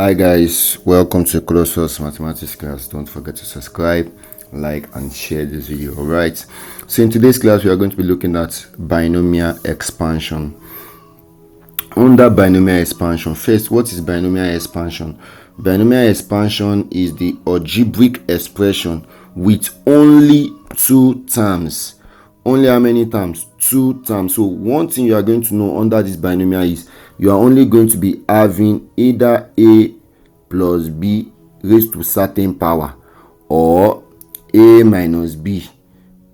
Hi guys, welcome to Close Mathematics class. Don't forget to subscribe, like and share this video. Alright, so in today's class we are going to be looking at binomial expansion. Under binomial expansion, first, what is binomial expansion? Binomial expansion is the algebraic expression with only two terms. Only how many terms? Two terms. So one thing you are going to know under this binomial is you are only going to be having either a plus b raised to certain power or a minus b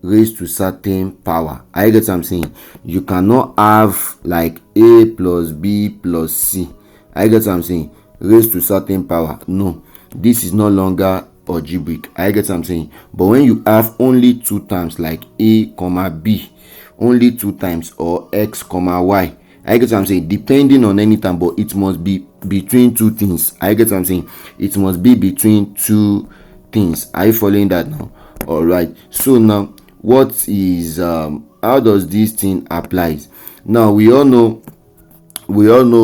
raised to certain power. I get what I'm saying. You cannot have like a plus b plus c. I get what I'm saying. Raised to certain power. No, this is no longer algebraic. I get what I'm saying. But when you have only two terms like a comma b, only two times, or x comma y, I get what I'm saying, depending on any term, but it must be between two things. I get what I'm saying. It must be between two things. Are you following that now? All right. So now, what is how does this thing applies? Now we all know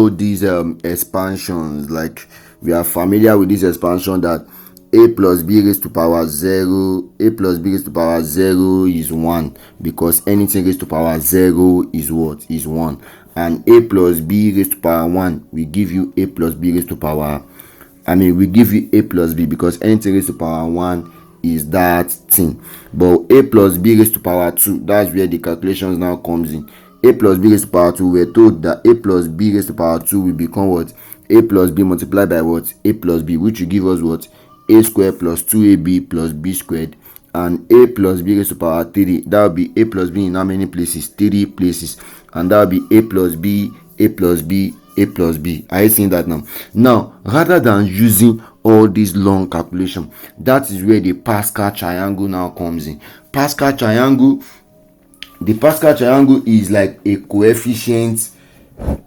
these expansions. Like, we are familiar with this expansion that a plus b raised to power 0, a plus b raised to power 0 is 1, because anything raised to power 0 is what? Is 1. And a plus b raised to power 1 will give you a plus b raised to power, we give you a plus b, because anything raised to power 1 is that thing. But a plus b raised to power 2, that's where the calculations now comes in. A plus b raised to power 2, we're told that a plus b raised to power 2 will become what? A plus b multiplied by what? A plus b, which will give us what? A squared plus 2ab plus b squared. And a plus b raised to power 3, that will be a plus b in how many places? 3 places. And that will be a plus b, a plus b, a plus b. Are you seeing that now? Now, rather than using all this long calculation, that is where the Pascal triangle now comes in. Pascal triangle, the Pascal triangle is like a coefficient.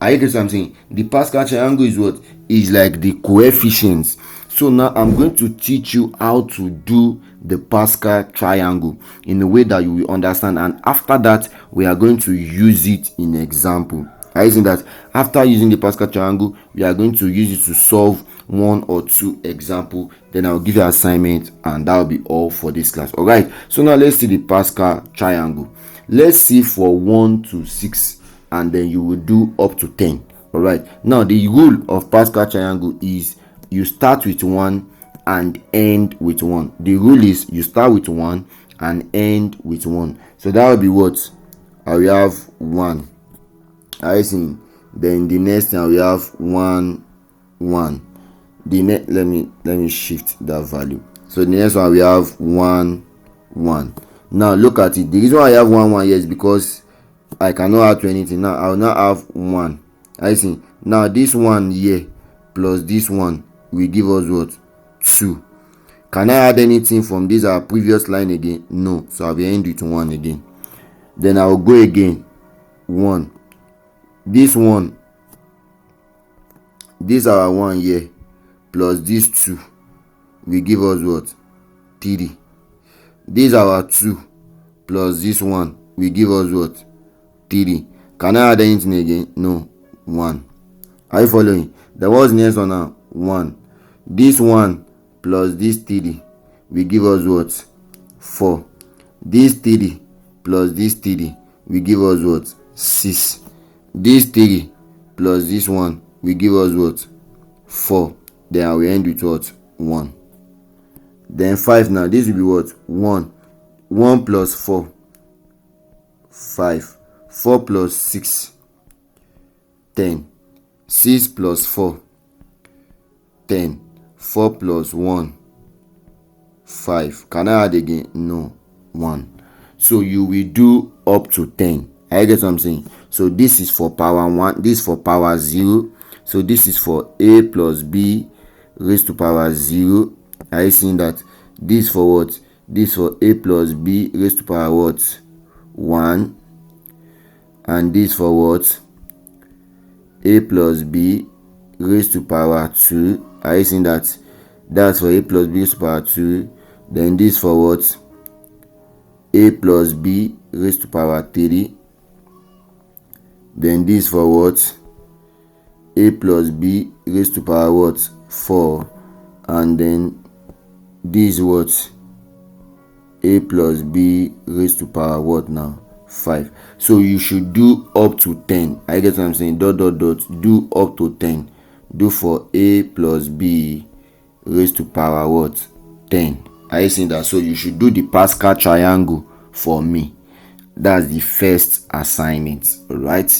Are you getting what I'm saying? The Pascal triangle is what? Is like the coefficients. So now I'm going to teach you how to do the Pascal triangle in a way that you will understand, and after that we are going to use it in example. I think that after using the Pascal triangle, we are going to use it to solve one or two example. Then I'll give you an assignment, and that will be all for this class. All right, so now let's see the Pascal triangle. Let's see for 1 to 6, and then you will do up to 10. All right, now the rule of Pascal triangle is you start with 1 and end with 1. The rule is you start with 1 and end with 1. So that will be what? I will have 1. I see. Then the next thing we have 1 1. Let me shift that value. So the next one we have 1 1. Now look at it. The reason why I have 1 1 here is because I cannot add to anything. Now I will now have 1. I see. Now this one here plus this one will give us what? 2. Can I add anything from this our previous line again? No. So I will end with 1 again. Then I will go again. 1. This one, this our 1 here plus this 2 will give us what? 3. This our 2 plus this 1 will give us what? 3. Can I add anything again? No. 1. Are you following? Then what's the next one now? 1. This 1 plus this 3 will give us what? 4. This 3 plus this 3 will give us what? 6. This 3 plus this 1 will give us what? 4. Then I will end with what? 1. Then 5 now. This will be what? 1. 1 plus 4. 5. 4 plus 6. 10. 6 plus 4. 10. 4 plus 1. 5. Can I add again? No. 1. So you will do up to 10. I get what I'm saying. So this is for power 1, this is for power 0. So this is for a plus b raised to power 0. Are you seeing that? This for what? This for a plus b raised to power what? 1. And this for what? A plus b raised to power 2. Are you seeing that? That's for a plus b raised to power 2. Then this for what? A plus b raised to power 3. Then this for what? A plus b raised to power what? 4, and then this what, a plus b raised to power what now, 5. So you should do up to 10. I get what I'm saying, dot dot dot, do up to 10. Do for a plus b raised to power what, 10. Are you seeing that? So you should do the Pascal triangle for me. That's the first assignment. All right,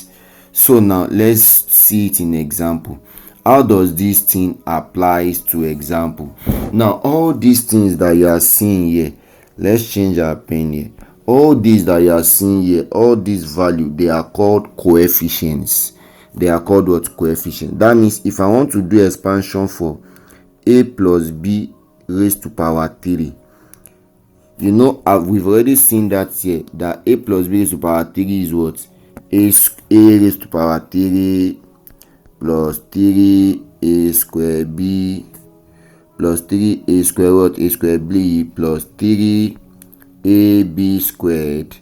so now let's see it in example. How does this thing apply to example? Now all these things that you are seeing here, let's change our pen here. All these that you are seeing here, all these value, they are called coefficients. They are called what? Coefficient. That means if I want to do expansion for a plus b raised to power 3, you know, we've already seen that here, that a plus b raised to power 3 is what? A raised to power 3 plus 3a square b plus 3a square what? A square b plus 3ab squared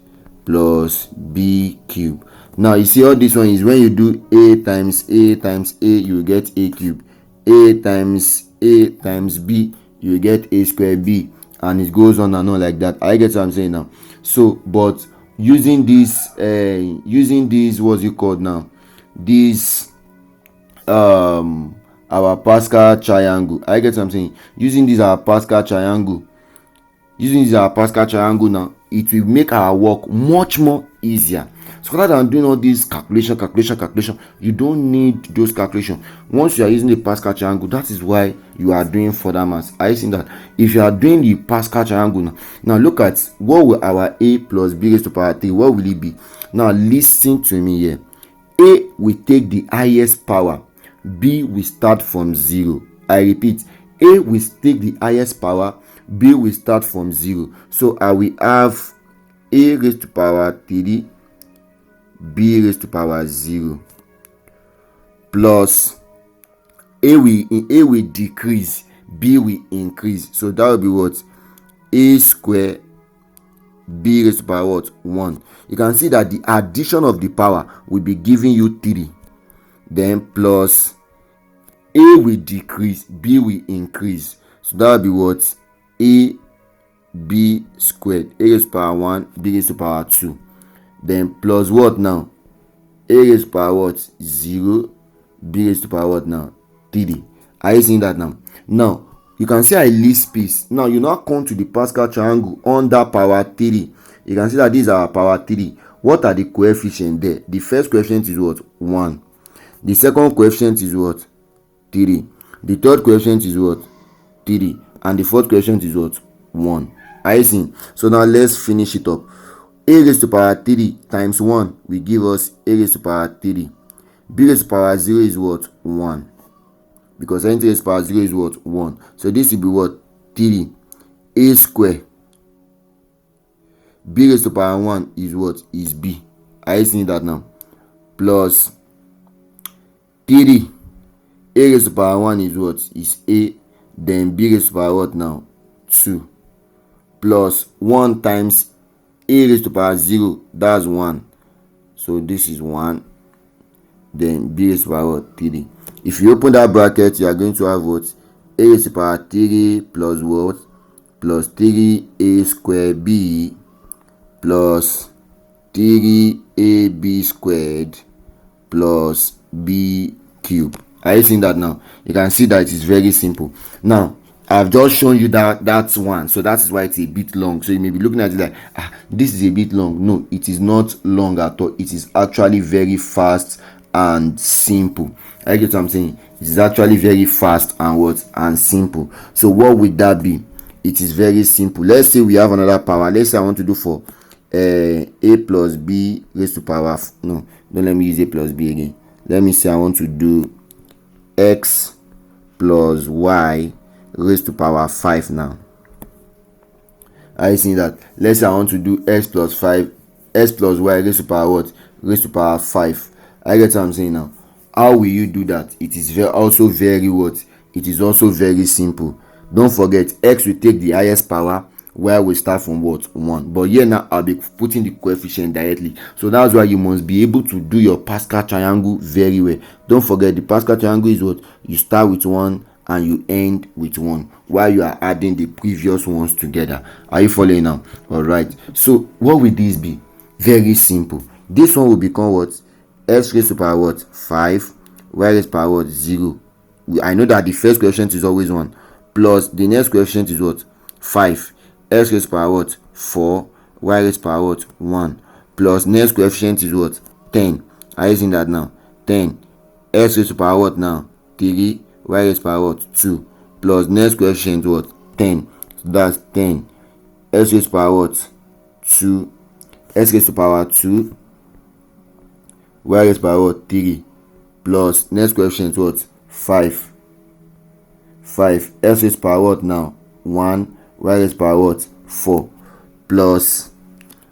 plus b cube. Now you see all this one is when you do a times a times a, you get a cube. A times b, you get a square b, and it goes on and on like that. I get what I'm saying now. So but using this what's it called now, this our Pascal triangle, I get what I'm saying, using this our Pascal triangle now, it will make our work much more easier. So rather than doing all this calculation, you don't need those calculations. Once you are using the Pascal triangle, that is why you are doing further maths. I think that if you are doing the Pascal triangle now look at what will our a plus b raised to power 3, what will it be? Now listen to me here. A will take the highest power, b will start from 0. I repeat, a will take the highest power, b will start from 0. So I will have a raised to power 3, b raised to power 0, plus a will decrease, b will increase. So that will be what? A square b raised to power what? 1. You can see that the addition of the power will be giving you 3. Then plus a will decrease, b will increase. So that will be what? A b squared, a raised to power 1, b raised to power 2. Then plus what now? A raised to power what? 0, b raised to power what now? 3. Are you seeing that now? Now you can see I leave space. Now you now come to the Pascal triangle under power 3. You can see that these are power 3. What are the coefficients there? The first coefficient is what? 1. The second coefficient is what? 3. The third coefficient is what? 3. And the fourth coefficient is what? 1. Are you seeing? So now let's finish it up. A raised to power 3 times 1 will give us a raised to power 3. B raised to power 0 is what? 1. Because anything raised to power 0 is what? 1. So this will be what? 3. A square. B raised to power 1 is what? Is b. Are you seeing that now? Plus 3. A raised to power 1 is what? Is a. Then b raised to power what now? 2. Plus 1 times a raised to power 0, that's 1. So this is 1. Then b raised to power 3. If you open that bracket, you are going to have what? A raised to power 3 plus what? Plus 3a square b plus 3ab squared plus b cube. Are you seeing that now? You can see that it is very simple. Now I've just shown you that's one, so that is why it's a bit long. So you may be looking at it like, this is a bit long. No, it is not long at all. It is actually very fast and simple. I get what I'm saying. It is actually very fast and simple. So what would that be? It is very simple. Let's say we have another power. Let's say I want to do for a plus b raised to power no, don't let me use a plus b again. Let me say I want to do x plus y raised to power 5 now. Are you seeing that? Let's say I want to do x plus y raised to power what? Raised to power 5. I get what I'm saying now. How will you do that? It is also very what? It is also very simple. Don't forget, x will take the highest power, y will start from what? 1. But here now I'll be putting the coefficient directly. So that's why you must be able to do your Pascal triangle very well. Don't forget, the Pascal triangle is what? You start with 1 and you end with 1 while you are adding the previous ones together. Are you following now? All right, so what will this be? Very simple. This one will become what? X raised to power what? 5, y raised to power what? 0. I know that the first coefficient is always 1, plus the next coefficient is what? 5. X raised to power what? 4, y raised to power what? 1, plus next coefficient is what? 10. Are you seeing that now? 10. X raised to power what now? 3, y raised to power what? 2, plus next coefficient what? 10. So that's 10. X raised to power what? 2, x raised to power 2, y raised to power what? 3, plus next coefficient what? 5. 5. X raised to power what now? 1, y raised to power what? 4, plus,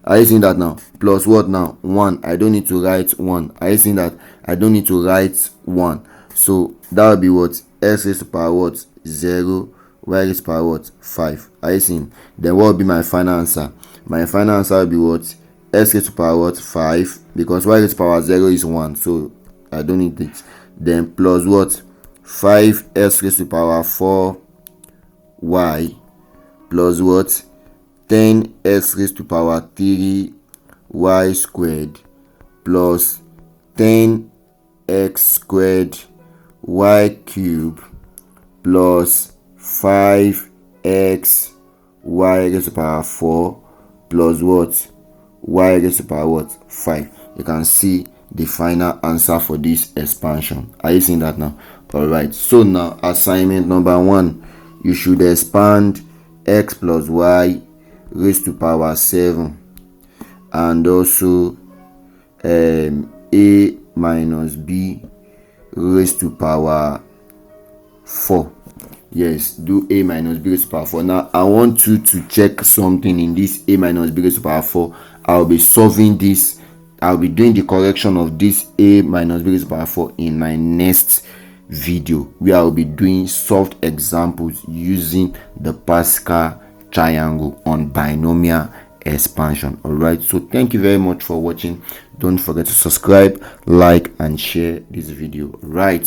are you seeing that now? Plus what now? 1. I don't need to write 1. Are you seeing that? I don't need to write 1. So that will be what? X raised to power what? 0, y raised to power what? 5. Are you seeing? Then what will be my final answer? My final answer will be what? X raised to power what? 5, because y raised to power 0 is 1, so I don't need it. Then plus what? 5 x raised to power 4 y, plus what? 10 x raised to power 3 y squared, plus 10 x squared y cube, plus 5x y raised to power 4, plus what? Y raised to power what? 5. You can see the final answer for this expansion. Are you seeing that now? All right, so now assignment number 1, you should expand x plus y raised to power 7 and also a minus b raised to power 4. Yes, do a minus b raised to power 4. Now I want you to check something in this a minus b raised to power 4. I'll be solving this. I'll be doing the correction of this a minus b raised to power 4 in my next video, where I'll be doing solved examples using the Pascal triangle on binomial expansion. All right, so thank you very much for watching. Don't forget to subscribe, like, and share this video. Right.